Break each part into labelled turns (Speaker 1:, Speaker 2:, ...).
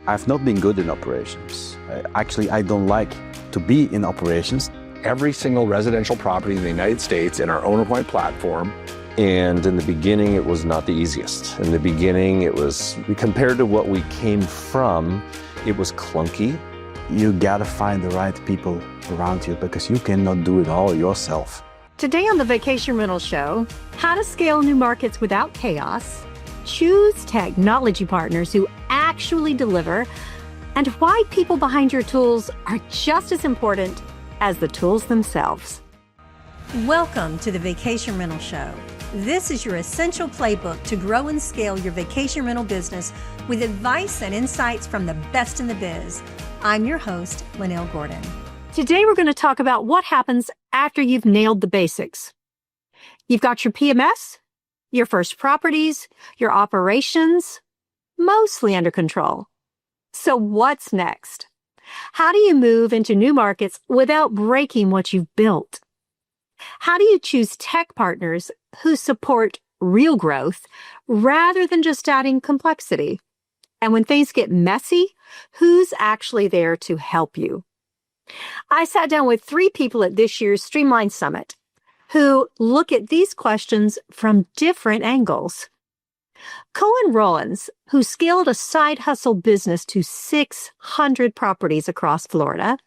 Speaker 1: I've not been good in operations. Actually, I don't like to be in operations.
Speaker 2: Every single residential property in the United States in our OwnerPoint platform.
Speaker 3: And in the beginning, it was not the easiest. In the beginning, compared to what we came from, it was clunky.
Speaker 1: You gotta find the right people around you because you cannot do it all yourself.
Speaker 4: Today on the Vacation Rental Show, how to scale new markets without chaos, choose technology partners who actually deliver, and why people behind your tools are just as important as the tools themselves.
Speaker 5: Welcome to the Vacation Rental Show. This is your essential playbook to grow and scale your vacation rental business with advice and insights from the best in the biz. I'm your host, Lynell Gordon.
Speaker 4: Today, we're going to talk about what happens after you've nailed the basics. You've got your PMS, your first properties, your operations, mostly under control. So what's next? How do you move into new markets without breaking what you've built? How do you choose tech partners who support real growth rather than just adding complexity? And when things get messy, who's actually there to help you? I sat down with 3 people at this year's Streamline Summit who look at these questions from different angles. Koen Roelens, who scaled a side hustle business to 600 properties across Florida.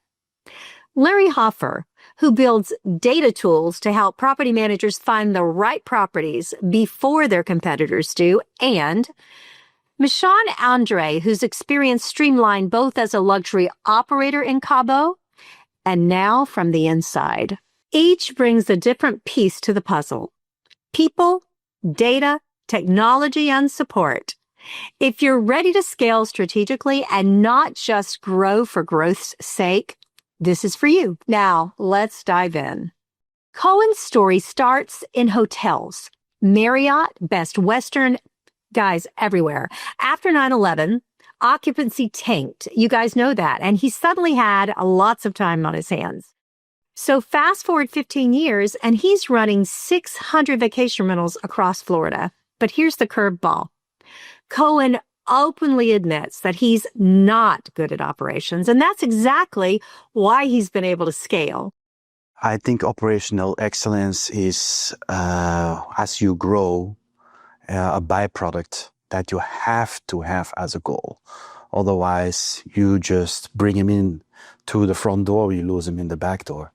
Speaker 4: Larry Hoffer, who builds data tools to help property managers find the right properties before their competitors do. And Mishan Andre, who's experienced Streamline both as a luxury operator in Cabo and now from the inside. Each brings a different piece to the puzzle: people, data, technology, and support. If you're ready to scale strategically and not just grow for growth's sake, this is for you. Now, let's dive in. Koen's story starts in hotels. Marriott, Best Western, guys everywhere. After 9/11, occupancy tanked. You guys know that. And he suddenly had lots of time on his hands. So fast forward 15 years, and he's running 600 vacation rentals across Florida. But here's the curveball. Koen openly admits that he's not good at operations, and that's exactly why he's been able to scale.
Speaker 1: I think operational excellence is, as you grow, a byproduct that you have to have as a goal. Otherwise, you just bring him in to the front door, you lose him in the back door.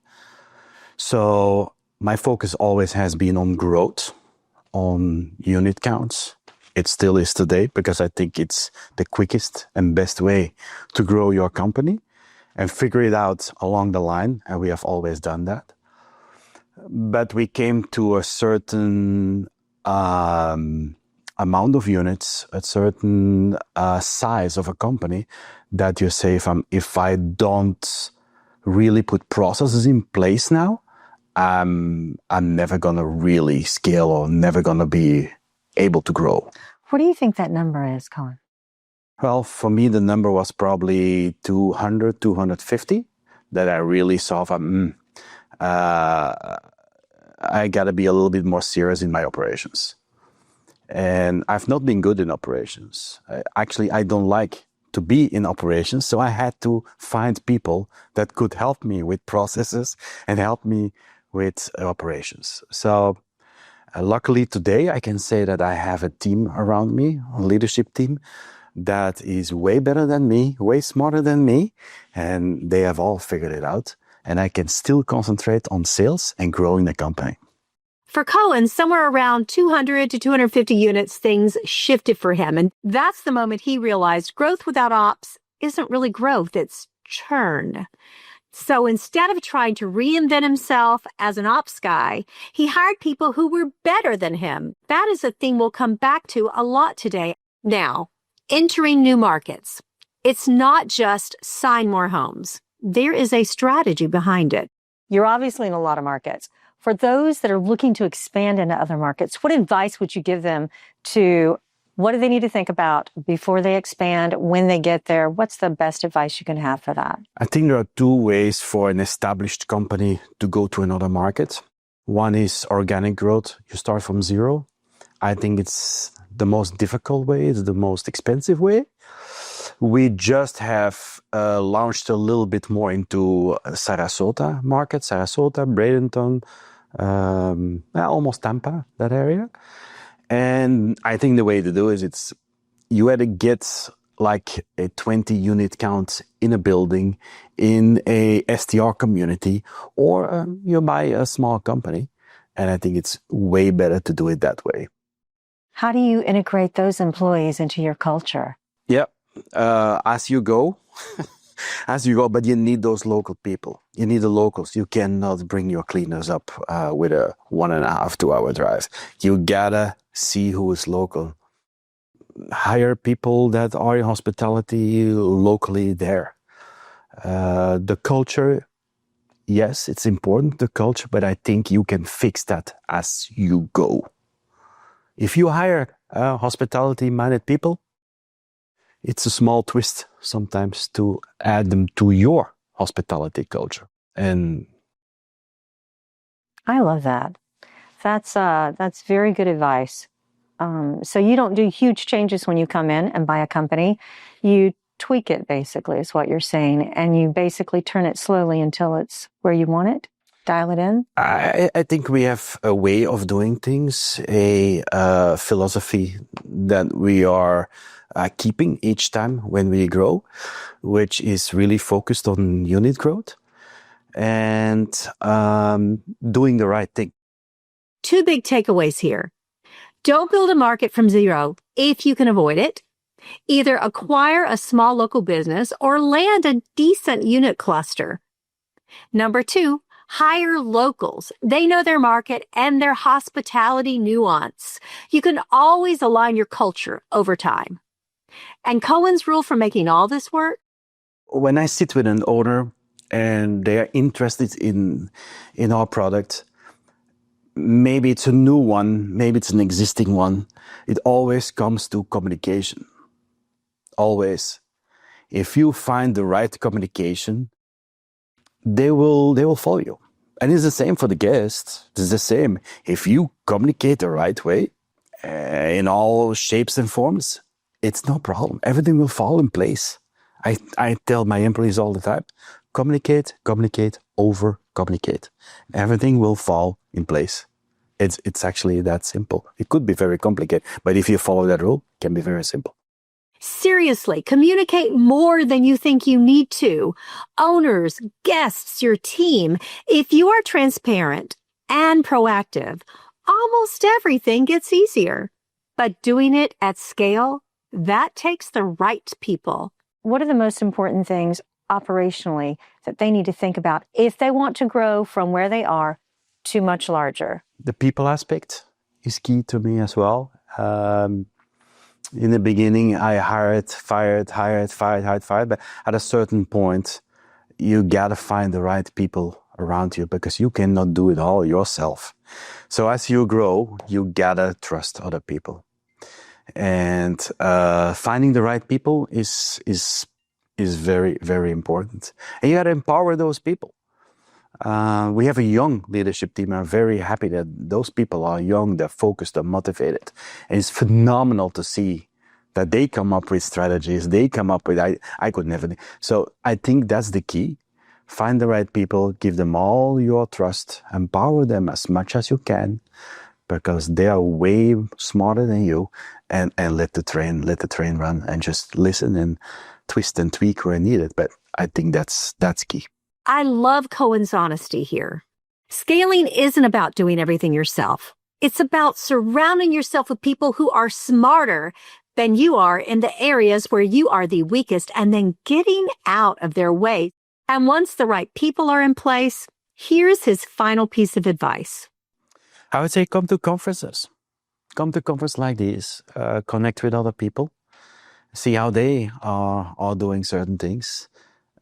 Speaker 1: So my focus always has been on growth, on unit counts. It still is today because I think it's the quickest and best way to grow your company and figure it out along the line. And we have always done that. But we came to a certain amount of units, a certain size of a company that you say, if I don't really put processes in place now, I'm never going to really scale or never going to be able to grow.
Speaker 4: What do you think that number is, Koen?
Speaker 1: Well, for me, the number was probably 200, 250 that I really saw I got to be a little bit more serious in my operations. And I've not been good in operations. Actually, I don't like to be in operations, so I had to find people that could help me with processes and help me with operations. So luckily today, I can say that I have a team around me, a leadership team, that is way better than me, way smarter than me, and they have all figured it out. And I can still concentrate on sales and growing the company.
Speaker 4: For Koen, somewhere around 200 to 250 units, things shifted for him. And that's the moment he realized growth without ops isn't really growth, it's churn. So instead of trying to reinvent himself as an ops guy, he hired people who were better than him. That is a theme we'll come back to a lot today. Now, entering new markets. It's not just sign more homes. There is a strategy behind it. You're obviously in a lot of markets. For those that are looking to expand into other markets, what advice would you give them to what do they need to think about before they expand, when they get there? What's the best advice you can have for that?
Speaker 1: I think there are 2 ways for an established company to go to another market. One is organic growth. You start from zero. I think it's the most difficult way. It's the most expensive way. We just have launched a little bit more into Sarasota market, Sarasota, Bradenton, almost Tampa, that area. And I think the way to do is you either get like a 20 unit count in a building, in a STR community, or you buy a small company. And I think it's way better to do it that way.
Speaker 6: How do you integrate those employees into your culture?
Speaker 1: Yeah, as you go, but you need those local people. You need the locals. You cannot bring your cleaners up with a 1.5, 2 hour drive. You gotta see who is local. Hire people that are in hospitality locally there. The culture, yes, it's important, the culture, but I think you can fix that as you go. If you hire hospitality-minded people, it's a small twist sometimes to add them to your hospitality culture. And
Speaker 6: I love that. That's very good advice. So you don't do huge changes when you come in and buy a company. You tweak it, basically, is what you're saying. And you basically turn it slowly until it's where you want it. Dial it in.
Speaker 1: I think we have a way of doing things, a philosophy that we are keeping each time when we grow, which is really focused on unit growth and doing the right thing.
Speaker 4: 2 big takeaways here. Don't build a market from zero if you can avoid it. Either acquire a small local business or land a decent unit cluster. Number 2, hire locals. They know their market and their hospitality nuance. You can always align your culture over time. And Koen's rule for making all this work?
Speaker 1: When I sit with an owner and they are interested in our product, maybe it's a new one, maybe it's an existing one, it always comes to communication. Always. If you find the right communication, they will follow you. And it's the same for the guests. It's the same. If you communicate the right way, in all shapes and forms, it's no problem. Everything will fall in place. I tell my employees all the time, communicate, over-communicate. Everything will fall in place. It's actually that simple. It could be very complicated, but if you follow that rule, it can be very simple.
Speaker 4: Seriously, communicate more than you think you need to. Owners, guests, your team. If you are transparent and proactive, almost everything gets easier. But doing it at scale, that takes the right people.
Speaker 6: What are the most important things operationally that they need to think about if they want to grow from where they are to much larger?
Speaker 1: The people aspect is key to me as well. In the beginning, I hired, fired. But at a certain point, you gotta find the right people around you because you cannot do it all yourself. So as you grow, you gotta trust other people. And finding the right people is very, very important. And you gotta empower those people. We have a young leadership team. I'm very happy that those people are young, they're focused, they're motivated. And it's phenomenal to see that they come up with strategies. They come up with, I could never. So I think that's the key. Find the right people, give them all your trust, empower them as much as you can, because they are way smarter than you, and let the train run and just listen and twist and tweak where needed. But I think that's key.
Speaker 4: I love Koen's honesty here. Scaling isn't about doing everything yourself. It's about surrounding yourself with people who are smarter than you are in the areas where you are the weakest, and then getting out of their way. And once the right people are in place, here's his final piece of advice.
Speaker 1: I would say come to conferences. Come to conferences like these. Connect with other people. See how they are doing certain things.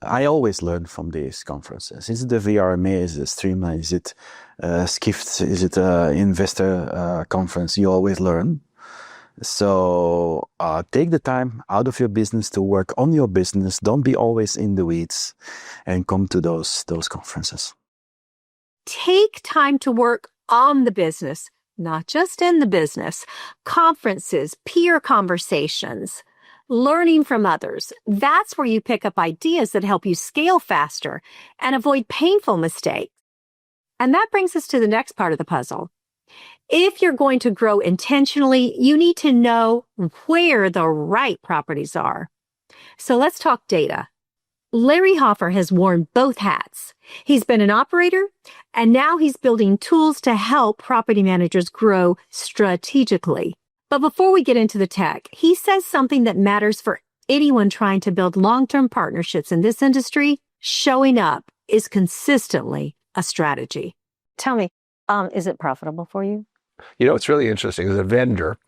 Speaker 1: I always learn from these conferences. Is it the VRMA? Is it Streamline? Is it Skift? Is it investor conference? You always learn. So take the time out of your business to work on your business. Don't be always in the weeds, and come to those conferences.
Speaker 4: Take time to work on the business, not just in the business. Conferences, peer conversations. Learning from others, that's where you pick up ideas that help you scale faster and avoid painful mistakes. And that brings us to the next part of the puzzle. If you're going to grow intentionally, you need to know where the right properties are. So let's talk data. Larry Hoffer has worn both hats. He's been an operator, and now he's building tools to help property managers grow strategically. But before we get into the tech, he says something that matters for anyone trying to build long-term partnerships in this industry. Showing up is consistently a strategy.
Speaker 6: Tell me, is it profitable for you?
Speaker 2: You know, it's really interesting. As a vendor,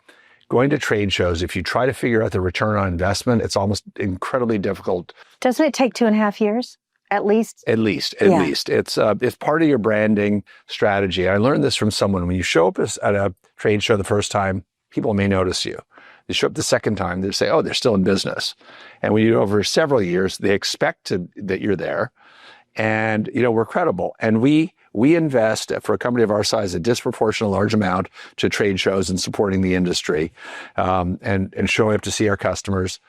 Speaker 2: going to trade shows, if you try to figure out the return on investment, it's almost incredibly difficult.
Speaker 6: Doesn't it take 2.5 years? At least?
Speaker 2: At least.
Speaker 6: Yeah.
Speaker 2: It's part of your branding strategy. I learned this from someone. When you show up at a trade show the first time, people may notice you. You show up the second time, they say, oh, they're still in business. And when you do over several years, they expect that you're there. And, you know, we're credible. And we invest, for a company of our size, a disproportionate large amount to trade shows and supporting the industry, and showing up to see our customers.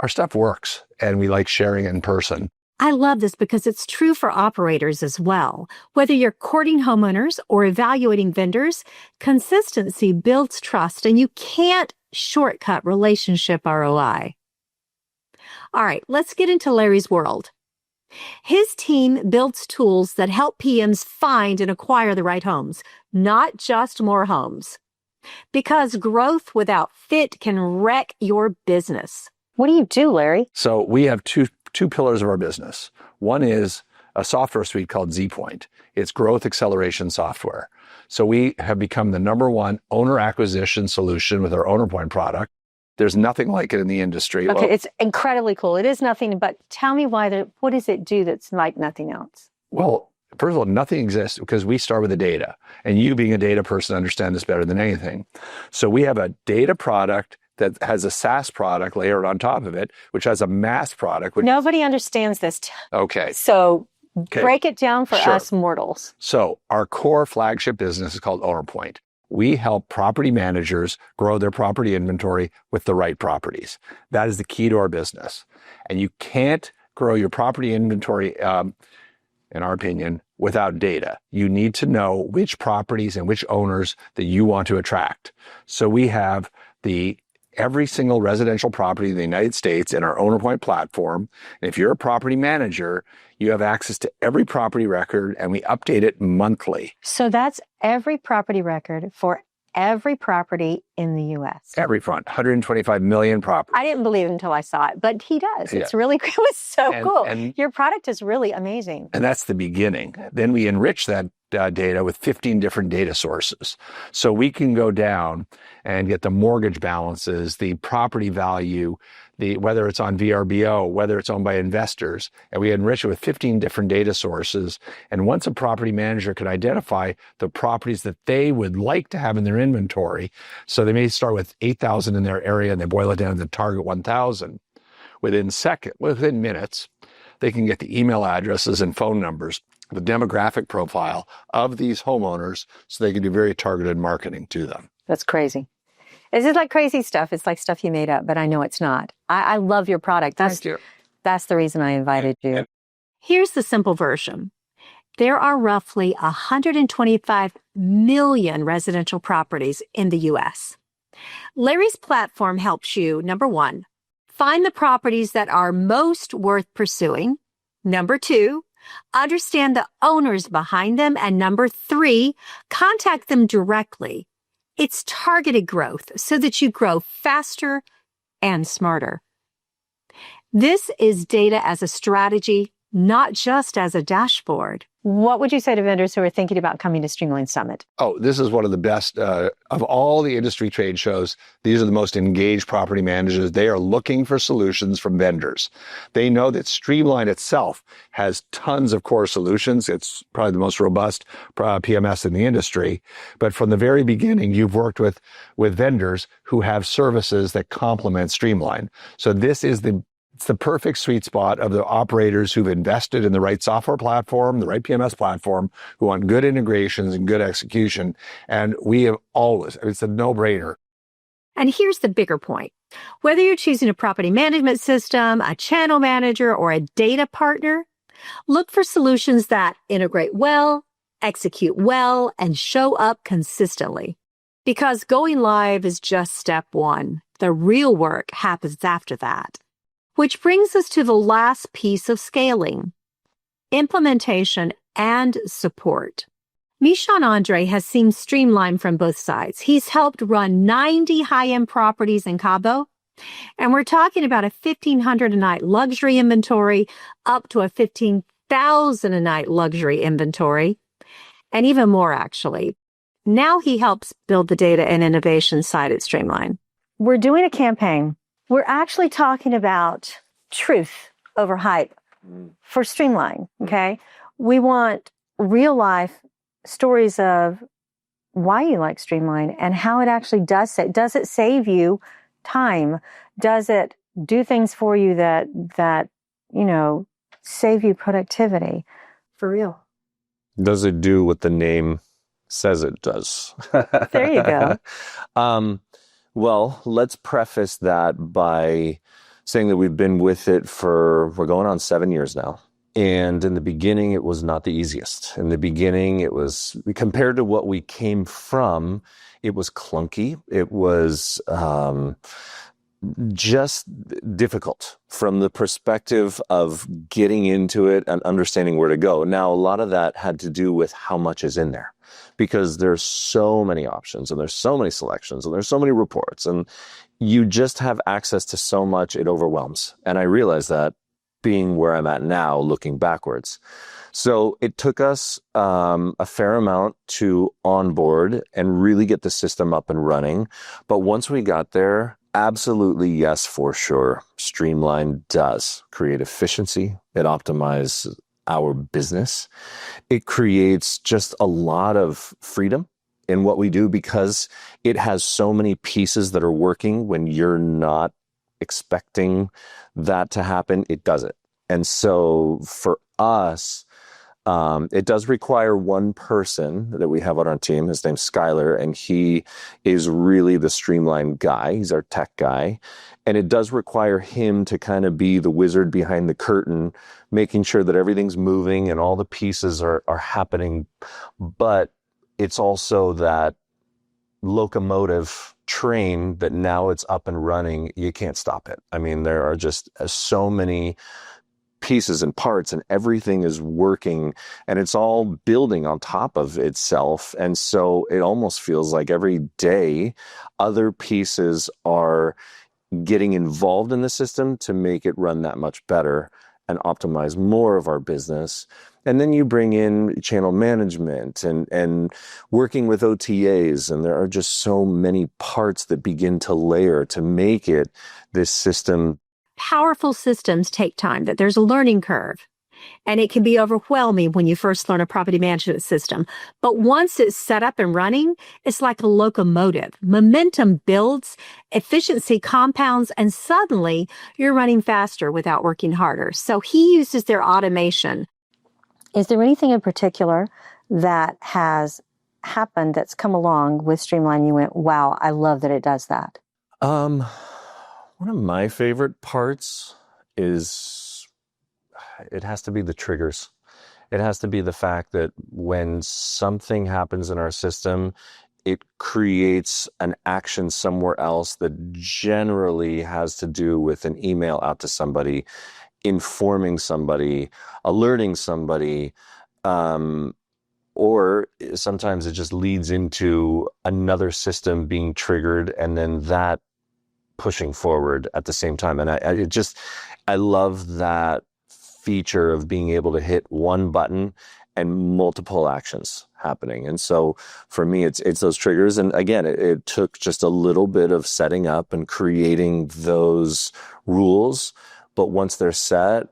Speaker 2: Our stuff works, and we like sharing it in person.
Speaker 4: I love this because it's true for operators as well. Whether you're courting homeowners or evaluating vendors, consistency builds trust, and you can't shortcut relationship ROI. All right, let's get into Larry's world. His team builds tools that help PMs find and acquire the right homes, not just more homes. Because growth without fit can wreck your business.
Speaker 6: What do you do, Larry?
Speaker 2: So we have two pillars of our business. One is a software suite called ZPoint. It's growth acceleration software. So we have become the #1 owner acquisition solution with our OwnerPoint product. There's nothing like it in the industry.
Speaker 6: Okay,
Speaker 2: Well,
Speaker 6: it's incredibly cool. It is nothing, but tell me what does it do that's like nothing else?
Speaker 2: Well, first of all, nothing exists because we start with the data. And you being a data person understand this better than anything. So we have a data product that has a SaaS product layered on top of it, which has a mass product.
Speaker 6: Nobody understands this.
Speaker 2: Okay.
Speaker 6: So
Speaker 2: Okay.
Speaker 6: break it down for
Speaker 2: Sure.
Speaker 6: us mortals.
Speaker 2: So our core flagship business is called OwnerPoint. We help property managers grow their property inventory with the right properties. That is the key to our business. And you can't grow your property inventory, in our opinion, without data. You need to know which properties and which owners that you want to attract. So we have every single residential property in the United States in our OwnerPoint platform. And if you're a property manager, you have access to every property record, and we update it monthly.
Speaker 6: So that's every property record for every property in the U.S.
Speaker 2: Every front, 125 million properties.
Speaker 6: I didn't believe it until I saw it, but he does.
Speaker 2: Yeah.
Speaker 6: It's really, it was so cool.
Speaker 2: And
Speaker 6: Your product is really amazing.
Speaker 2: And that's the beginning. Then we enrich that data with 15 different data sources. So we can go down and get the mortgage balances, the property value, whether it's on VRBO, whether it's owned by investors, and we enrich it with 15 different data sources. And once a property manager can identify the properties that they would like to have in their inventory, so they may start with 8,000 in their area and they boil it down to target 1,000. Within minutes, they can get the email addresses and phone numbers, the demographic profile of these homeowners, so they can do very targeted marketing to them.
Speaker 6: That's crazy. This is like crazy stuff. It's like stuff you made up, but I know it's not. I love your product.
Speaker 2: Thank you.
Speaker 6: That's the reason I invited you.
Speaker 4: Here's the simple version. There are roughly 125 million residential properties in the U.S. Larry's platform helps you, #1, find the properties that are most worth pursuing. #2, understand the owners behind them. And #3, contact them directly. It's targeted growth so that you grow faster and smarter. This is data as a strategy, not just as a dashboard.
Speaker 6: What would you say to vendors who are thinking about coming to Streamline Summit?
Speaker 2: Oh, this is one of the best of all the industry trade shows. These are the most engaged property managers. They are looking for solutions from vendors. They know that Streamline itself has tons of core solutions. It's probably the most robust PMS in the industry. But from the very beginning, you've worked with vendors who have services that complement Streamline. So this is it's the perfect sweet spot of the operators who've invested in the right software platform, the right PMS platform, who want good integrations and good execution. And we have always, it's a no-brainer.
Speaker 4: And here's the bigger point. Whether you're choosing a property management system, a channel manager, or a data partner, look for solutions that integrate well, execute well, and show up consistently. Because going live is just step one. The real work happens after that. Which brings us to the last piece of scaling: implementation and support. Mishan Andre has seen Streamline from both sides. He's helped run 90 high-end properties in Cabo, and we're talking about a $1,500 a night luxury inventory up to a $15,000 a night luxury inventory, and even more actually. Now he helps build the data and innovation side at Streamline.
Speaker 6: We're doing a campaign. We're actually talking about truth over hype for Streamline, okay? We want real life stories of why you like Streamline and how it actually does it. Does it save you time? Does it do things for you that save you productivity? For real.
Speaker 3: Does it do what the name says it does?
Speaker 6: There you go.
Speaker 3: Well, let's preface that by saying that we've been with it we're going on 7 years now. And in the beginning, it was not the easiest. In the beginning, it was, compared to what we came from, it was clunky. It was just difficult from the perspective of getting into it and understanding where to go. Now, a lot of that had to do with how much is in there, because there's so many options and there's so many selections and there's so many reports, and you just have access to so much, it overwhelms. And I realize that being where I'm at now, looking backwards. So it took us a fair amount to onboard and really get the system up and running. But once we got there, absolutely, yes, for sure, Streamline does create efficiency. It optimizes our business. It creates just a lot of freedom in what we do because it has so many pieces that are working when you're not expecting that to happen. It does it. And so for us, it does require one person that we have on our team. His name's Skylar, and he is really the Streamline guy. He's our tech guy. And it does require him to kind of be the wizard behind the curtain, making sure that everything's moving and all the pieces are happening. But it's also that locomotive train that now it's up and running. You can't stop it. I mean, there are just so many pieces and parts, and everything is working, and it's all building on top of itself. And so it almost feels like every day other pieces are getting involved in the system to make it run that much better and optimize more of our business. And then you bring in channel management and working with OTAs, and there are just so many parts that begin to layer to make it this system.
Speaker 4: Powerful systems take time, that there's a learning curve. And it can be overwhelming when you first learn a property management system. But once it's set up and running, it's like a locomotive. Momentum builds, efficiency compounds, and suddenly you're running faster without working harder. So he uses their automation.
Speaker 6: Is there anything in particular that has happened that's come along with Streamline? You went, wow, I love that it does that.
Speaker 3: One of my favorite parts is it has to be the triggers. It has to be the fact that when something happens in our system, it creates an action somewhere else that generally has to do with an email out to somebody, informing somebody, alerting somebody, or sometimes it just leads into another system being triggered and then that pushing forward at the same time. And I love that feature of being able to hit one button and multiple actions happening. And so for me, it's those triggers. And again, it took just a little bit of setting up and creating those rules. But once they're set,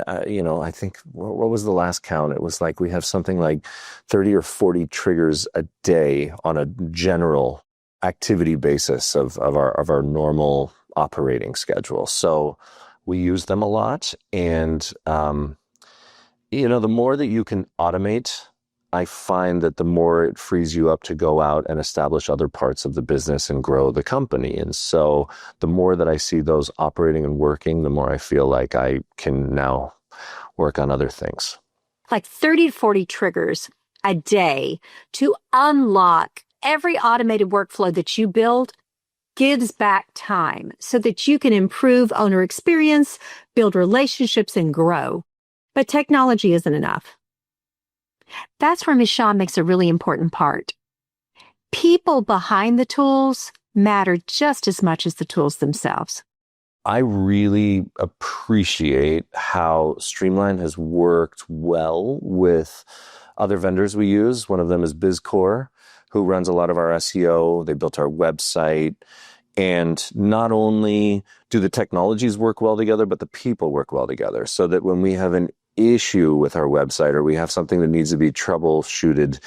Speaker 3: I think, what was the last count? It was like we have something like 30 or 40 triggers a day on a general activity basis of our normal operating schedule. So we use them a lot. And, the more that you can automate I find that the more it frees you up to go out and establish other parts of the business and grow the company. And so the more that I see those operating and working, the more I feel like I can now work on other things.
Speaker 4: Like 30 to 40 triggers a day to unlock every automated workflow that you build gives back time so that you can improve owner experience, build relationships, and grow. But technology isn't enough. That's where Mishan makes a really important part. People behind the tools matter just as much as the tools themselves.
Speaker 3: I really appreciate how Streamline has worked well with other vendors we use. One of them is BizCore, who runs a lot of our SEO. They built our website. And not only do the technologies work well together, but the people work well together, so that when we have an issue with our website or we have something that needs to be troubleshooted,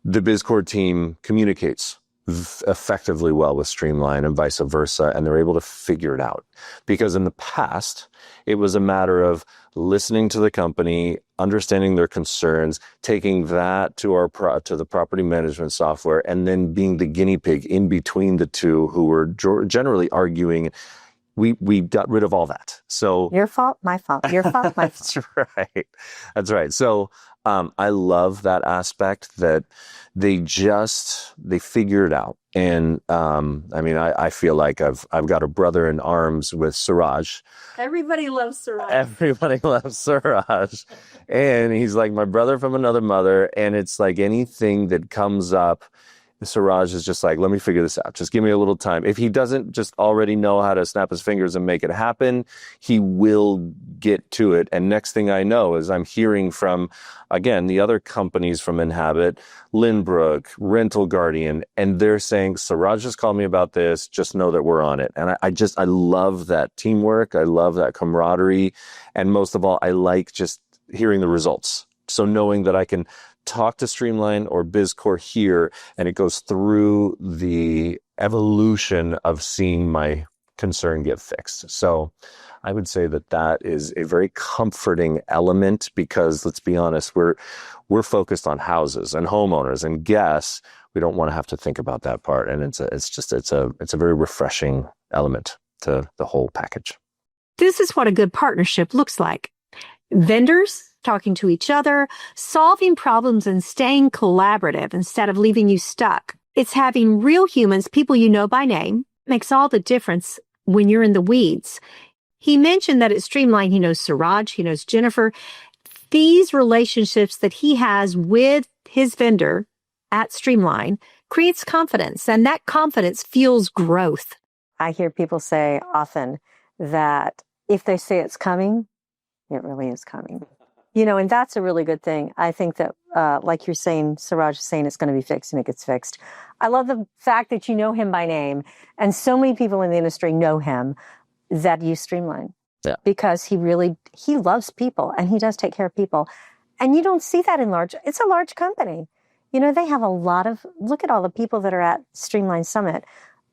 Speaker 3: the BizCore team communicates effectively well with Streamline and vice versa, and they're able to figure it out. Because in the past, it was a matter of listening to the company, understanding their concerns, taking that to to the property management software, and then being the guinea pig in between the two who were generally arguing. We got rid of all that. So
Speaker 6: Your fault, my fault. Your fault, my fault.
Speaker 3: That's right. So I love that aspect that they figure it out. And I feel like I've got a brother in arms with Suraj.
Speaker 5: Everybody loves Suraj.
Speaker 3: Everybody loves Suraj. And he's like my brother from another mother. And it's like anything that comes up, Suraj is just like, let me figure this out. Just give me a little time. If he doesn't just already know how to snap his fingers and make it happen, he will get to it. And next thing I know is I'm hearing from, again, the other companies from Inhabit, Lynbrook, Rental Guardian, and they're saying, Suraj just called me about this. Just know that we're on it. And I love that teamwork. I love that camaraderie. And most of all, I like just hearing the results. So knowing that I can talk to Streamline or BizCore here, and it goes through the evolution of seeing my concern get fixed. So I would say that is a very comforting element, because let's be honest, we're focused on houses and homeowners and guests. We don't want to have to think about that part, and it's a very refreshing element to the whole package.
Speaker 4: This is what a good partnership looks like. Vendors talking to each other, solving problems, and staying collaborative instead of leaving you stuck. It's having real humans, people you know by name, makes all the difference when you're in the weeds. He mentioned that at Streamline, he knows Suraj, he knows Jennifer. These relationships that he has with his vendor at Streamline creates confidence, and that confidence fuels growth.
Speaker 6: I hear people say often that if they say it's coming, it really is coming. And that's a really good thing. I think that, like you're saying, Suraj is saying it's going to be fixed and it gets fixed. I love the fact that you know him by name, and so many people in the industry know him that use Streamline.
Speaker 3: Yeah.
Speaker 6: Because he loves people, and he does take care of people. And you don't see that it's a large company. They have look at all the people that are at Streamline Summit.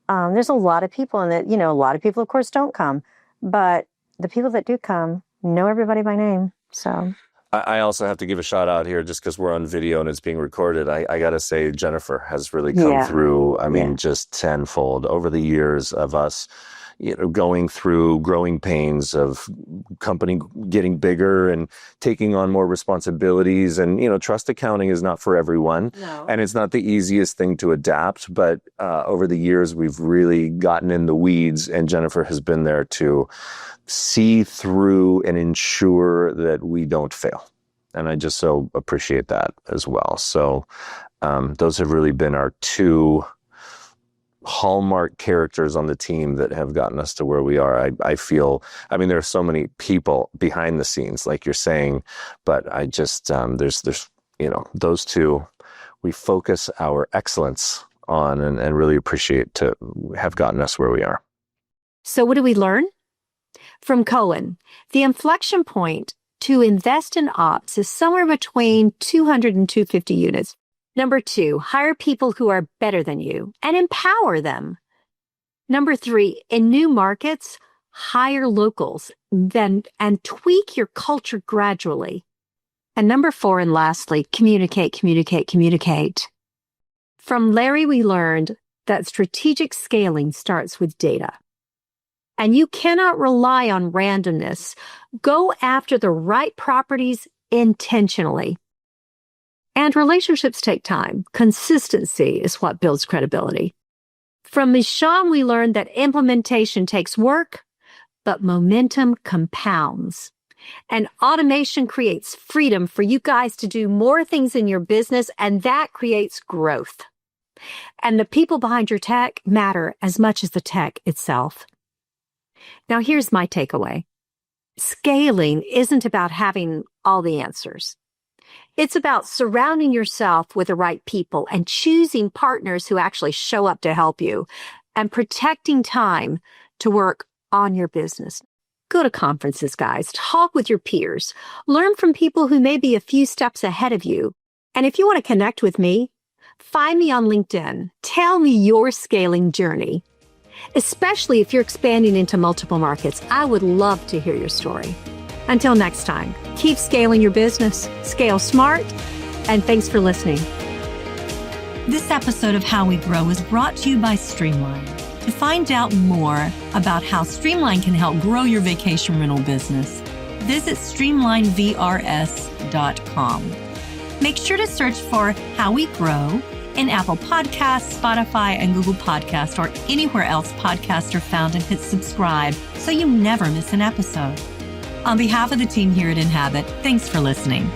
Speaker 6: There's a lot of people, and that, a lot of people, of course, don't come, but the people that do come know everybody by name. So
Speaker 3: I also have to give a shout out here, just because we're on video and it's being recorded. I got to say, Jennifer has really come through. Just tenfold over the years of us, going through growing pains of company getting bigger and taking on more responsibilities. And, trust accounting is not for everyone.
Speaker 6: No.
Speaker 3: And it's not the easiest thing to adapt. But over the years, we've really gotten in the weeds, and Jennifer has been there to see through and ensure that we don't fail. And I just so appreciate that as well. So those have really been our two hallmark characters on the team that have gotten us to where we are. I feel, there are so many people behind the scenes, like you're saying, but I just, there's those two, we focus our excellence on and really appreciate to have gotten us where we are.
Speaker 4: So what do we learn? From Koen, the inflection point to invest in ops is somewhere between 200 and 250 units. Number 2, hire people who are better than you and empower them. Number 3, in new markets, hire locals and tweak your culture gradually. And number 4, and lastly, communicate, communicate, communicate. From Larry, we learned that strategic scaling starts with data. And you cannot rely on randomness. Go after the right properties intentionally. And relationships take time. Consistency is what builds credibility. From Mishan, we learned that implementation takes work, but momentum compounds. And automation creates freedom for you guys to do more things in your business, and that creates growth. And the people behind your tech matter as much as the tech itself. Now, here's my takeaway. Scaling isn't about having all the answers. It's about surrounding yourself with the right people and choosing partners who actually show up to help you and protecting time to work on your business. Go to conferences, guys. Talk with your peers. Learn from people who may be a few steps ahead of you. And if you want to connect with me, find me on LinkedIn. Tell me your scaling journey. Especially if you're expanding into multiple markets, I would love to hear your story. Until next time, keep scaling your business, scale smart, and thanks for listening.
Speaker 5: This episode of How We Grow is brought to you by Streamline. To find out more about how Streamline can help grow your vacation rental business, visit streamlinevrs.com. Make sure to search for How We Grow in Apple Podcasts, Spotify, and Google Podcasts, or anywhere else podcasts are found, and hit subscribe so you never miss an episode. On behalf of the team here at Inhabit, thanks for listening.